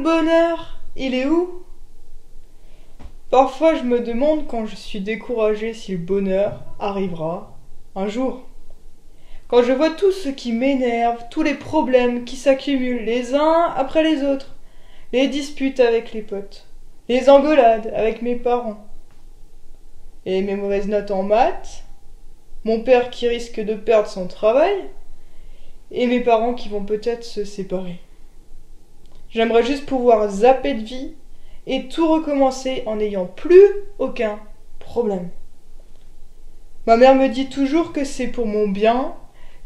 bonheur, il est où? Parfois je me demande quand je suis découragé si le bonheur arrivera un jour. Quand je vois tout ce qui m'énerve, tous les problèmes qui s'accumulent les uns après les autres, les disputes avec les potes, les engueulades avec mes parents, et mes mauvaises notes en maths, mon père qui risque de perdre son travail, et mes parents qui vont peut-être se séparer. J'aimerais juste pouvoir zapper de vie et tout recommencer en n'ayant plus aucun problème. Ma mère me dit toujours que c'est pour mon bien,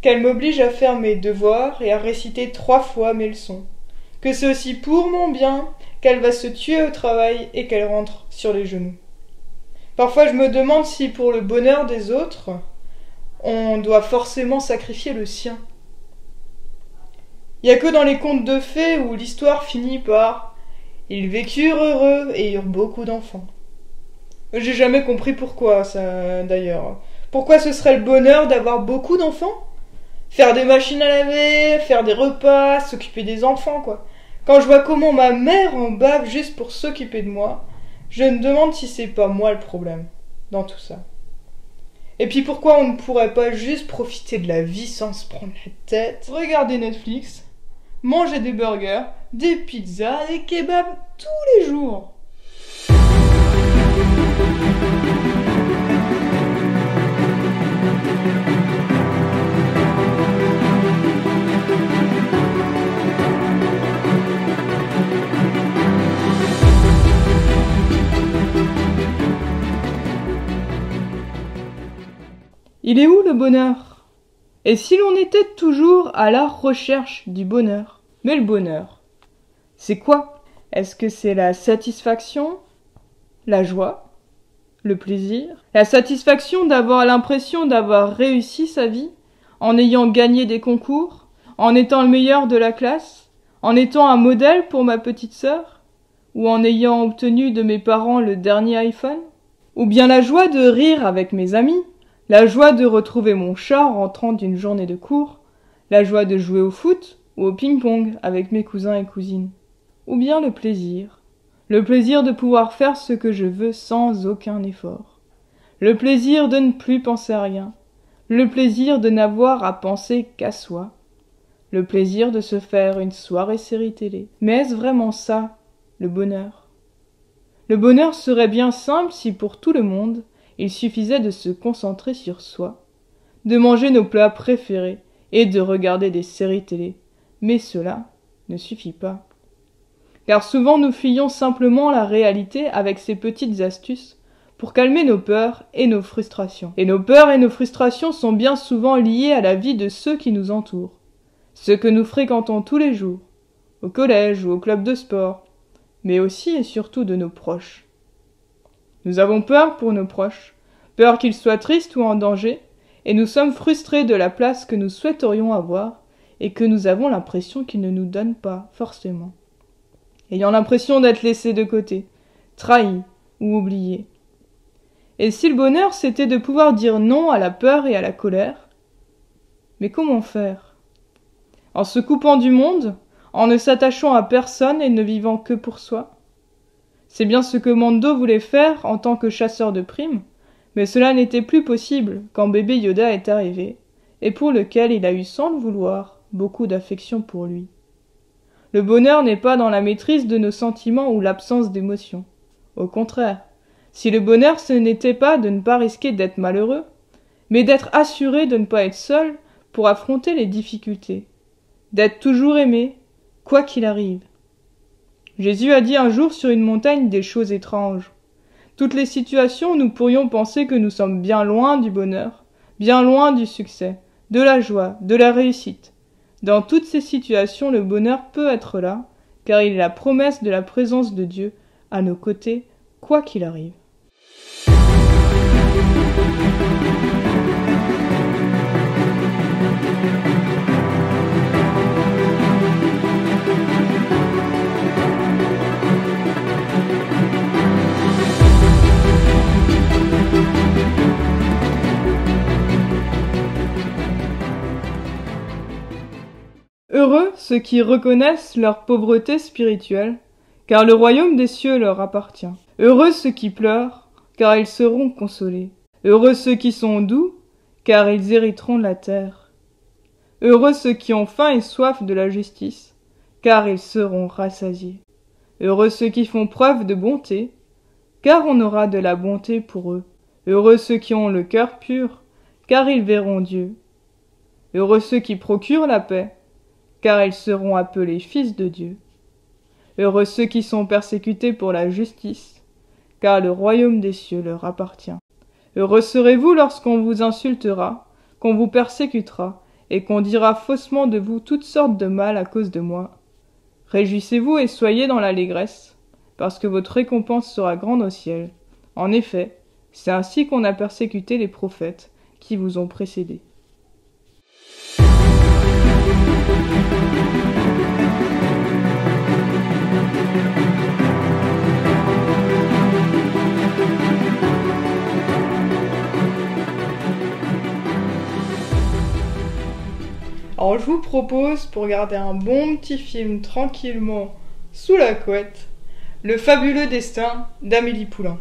qu'elle m'oblige à faire mes devoirs et à réciter 3 fois mes leçons, que c'est aussi pour mon bien qu'elle va se tuer au travail et qu'elle rentre sur les genoux. Parfois je me demande si pour le bonheur des autres, on doit forcément sacrifier le sien. Il n'y a que dans les contes de fées où l'histoire finit par « Ils vécurent heureux et eurent beaucoup d'enfants ». J'ai jamais compris pourquoi, ça, d'ailleurs. Pourquoi ce serait le bonheur d'avoir beaucoup d'enfants? Faire des machines à laver, faire des repas, s'occuper des enfants, quoi. Quand je vois comment ma mère en bave juste pour s'occuper de moi, je me demande si c'est pas moi le problème dans tout ça. Et puis pourquoi on ne pourrait pas juste profiter de la vie sans se prendre la tête, regarder Netflix, manger des burgers, des pizzas, des kebabs tous les jours? Il est où le bonheur? Et si l'on était toujours à la recherche du bonheur? Mais le bonheur, c'est quoi? Est-ce que c'est la satisfaction, la joie, le plaisir? La satisfaction d'avoir l'impression d'avoir réussi sa vie, en ayant gagné des concours, en étant le meilleur de la classe, en étant un modèle pour ma petite sœur, ou en ayant obtenu de mes parents le dernier iPhone? Ou bien la joie de rire avec mes amis? La joie de retrouver mon chat en rentrant d'une journée de cours, la joie de jouer au foot ou au ping-pong avec mes cousins et cousines. Ou bien le plaisir de pouvoir faire ce que je veux sans aucun effort. Le plaisir de ne plus penser à rien. Le plaisir de n'avoir à penser qu'à soi. Le plaisir de se faire une soirée série télé. Mais est-ce vraiment ça, le bonheur? Le bonheur serait bien simple si pour tout le monde, il suffisait de se concentrer sur soi, de manger nos plats préférés et de regarder des séries télé. Mais cela ne suffit pas. Car souvent nous fuyons simplement la réalité avec ces petites astuces pour calmer nos peurs et nos frustrations. Et nos peurs et nos frustrations sont bien souvent liées à la vie de ceux qui nous entourent, ceux que nous fréquentons tous les jours, au collège ou au club de sport, mais aussi et surtout de nos proches. Nous avons peur pour nos proches, peur qu'ils soient tristes ou en danger, et nous sommes frustrés de la place que nous souhaiterions avoir et que nous avons l'impression qu'ils ne nous donnent pas forcément. Ayant l'impression d'être laissés de côté, trahis ou oubliés. Et si le bonheur c'était de pouvoir dire non à la peur et à la colère? Mais comment faire? En se coupant du monde, en ne s'attachant à personne et ne vivant que pour soi? C'est bien ce que Mando voulait faire en tant que chasseur de primes, mais cela n'était plus possible quand bébé Yoda est arrivé, et pour lequel il a eu sans le vouloir beaucoup d'affection pour lui. Le bonheur n'est pas dans la maîtrise de nos sentiments ou l'absence d'émotions. Au contraire, si le bonheur ce n'était pas de ne pas risquer d'être malheureux, mais d'être assuré de ne pas être seul pour affronter les difficultés, d'être toujours aimé, quoi qu'il arrive. Jésus a dit un jour sur une montagne des choses étranges. Toutes les situations où nous pourrions penser que nous sommes bien loin du bonheur, bien loin du succès, de la joie, de la réussite. Dans toutes ces situations, le bonheur peut être là, car il est la promesse de la présence de Dieu à nos côtés, quoi qu'il arrive. Heureux ceux qui reconnaissent leur pauvreté spirituelle, car le royaume des cieux leur appartient. Heureux ceux qui pleurent, car ils seront consolés. Heureux ceux qui sont doux, car ils hériteront de la terre. Heureux ceux qui ont faim et soif de la justice, car ils seront rassasiés. Heureux ceux qui font preuve de bonté, car on aura de la bonté pour eux. Heureux ceux qui ont le cœur pur, car ils verront Dieu. Heureux ceux qui procurent la paix, car ils seront appelés fils de Dieu. Heureux ceux qui sont persécutés pour la justice, car le royaume des cieux leur appartient. Heureux serez-vous lorsqu'on vous insultera, qu'on vous persécutera, et qu'on dira faussement de vous toutes sortes de mal à cause de moi. Réjouissez-vous et soyez dans l'allégresse, parce que votre récompense sera grande au ciel. En effet, c'est ainsi qu'on a persécuté les prophètes qui vous ont précédés. Alors je vous propose, pour regarder un bon petit film tranquillement sous la couette, Le fabuleux destin d'Amélie Poulain.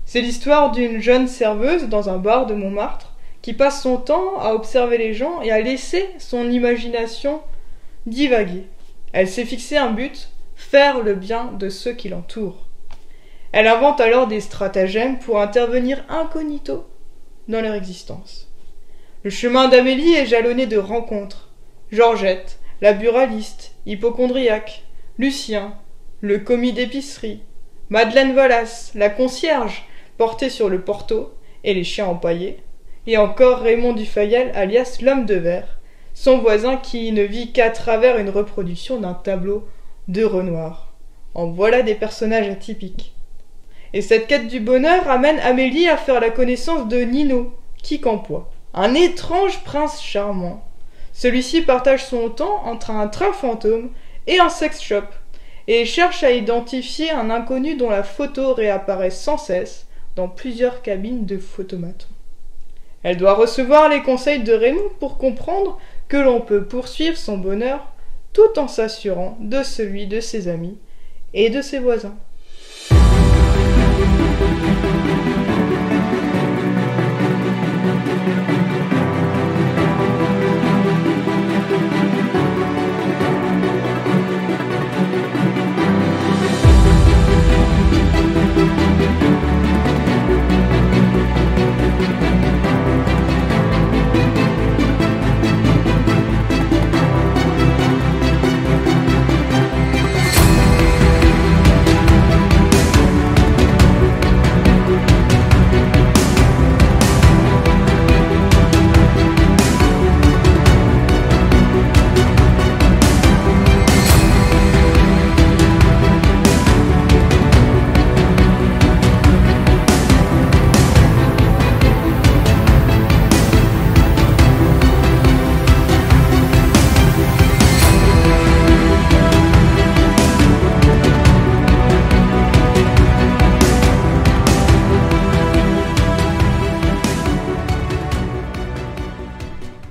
C'est l'histoire d'une jeune serveuse dans un bar de Montmartre qui passe son temps à observer les gens et à laisser son imagination divaguer. Elle s'est fixé un but, faire le bien de ceux qui l'entourent. Elle invente alors des stratagèmes pour intervenir incognito dans leur existence. Le chemin d'Amélie est jalonné de rencontres. Georgette, la buraliste, hypocondriaque, Lucien, le commis d'épicerie, Madeleine Vallas, la concierge, portée sur le porto, et les chiens empaillés, et encore Raymond Dufayel, alias l'homme de verre, son voisin qui ne vit qu'à travers une reproduction d'un tableau de Renoir. En voilà des personnages atypiques. Et cette quête du bonheur amène Amélie à faire la connaissance de Nino, Quincampoix, un étrange prince charmant. Celui-ci partage son temps entre un train fantôme et un sex shop, et cherche à identifier un inconnu dont la photo réapparaît sans cesse dans plusieurs cabines de photomatons. Elle doit recevoir les conseils de Raymond pour comprendre que l'on peut poursuivre son bonheur tout en s'assurant de celui de ses amis et de ses voisins.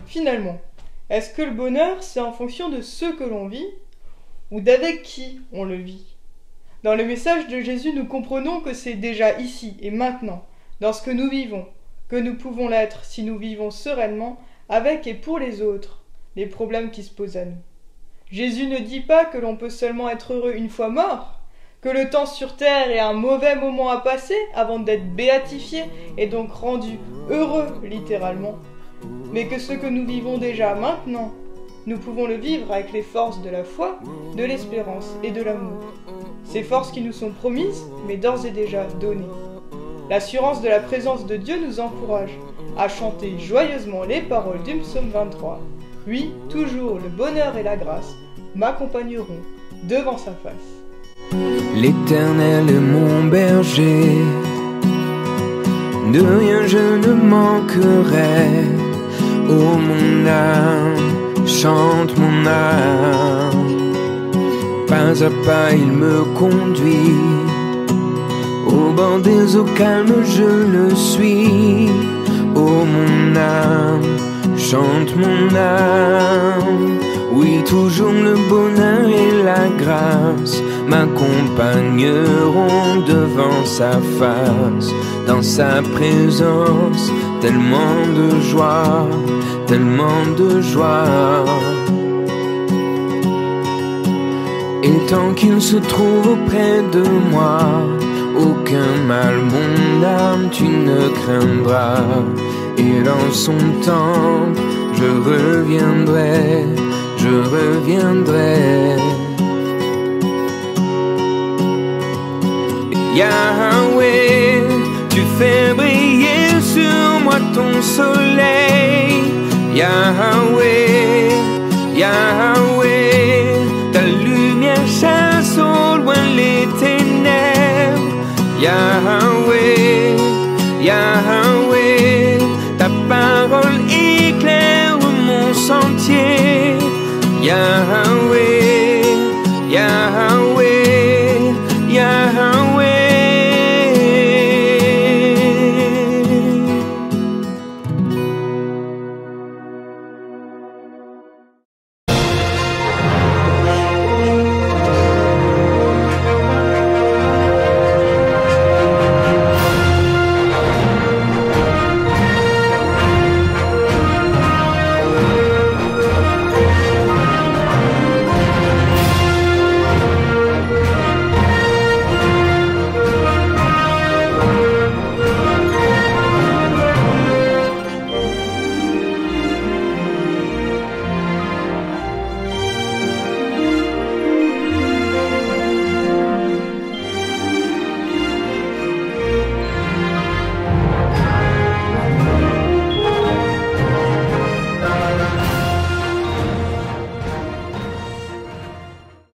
Finalement, est-ce que le bonheur, c'est en fonction de ce que l'on vit ou d'avec qui on le vit? Dans le message de Jésus, nous comprenons que c'est déjà ici et maintenant, dans ce que nous vivons, que nous pouvons l'être si nous vivons sereinement avec et pour les autres les problèmes qui se posent à nous. Jésus ne dit pas que l'on peut seulement être heureux une fois mort, que le temps sur terre est un mauvais moment à passer avant d'être béatifié et donc rendu heureux littéralement, mais que ce que nous vivons déjà maintenant, nous pouvons le vivre avec les forces de la foi, de l'espérance et de l'amour. Ces forces qui nous sont promises, mais d'ores et déjà données. L'assurance de la présence de Dieu nous encourage à chanter joyeusement les paroles du psaume 23. Oui, toujours le bonheur et la grâce m'accompagneront devant sa face. L'Éternel est mon berger, de rien je ne manquerai. Oh mon âme, chante mon âme, pas à pas il me conduit, au bord des eaux calmes je le suis. Oh mon âme, chante mon âme, Oui, toujours le bonheur et la grâce m'accompagneront devant sa face. Dans sa présence, tellement de joie, tellement de joie. Et tant qu'il se trouve auprès de moi, aucun mal, mon âme, tu ne craindras. Et dans son temps, je reviendrai, je reviendrai. Yahweh, tu fais briller sur moi ton soleil. Yahweh, Yahweh, ta lumière chasse au loin les ténèbres. Yahweh, Yahweh, ta parole éclaire mon sentier. Yahweh,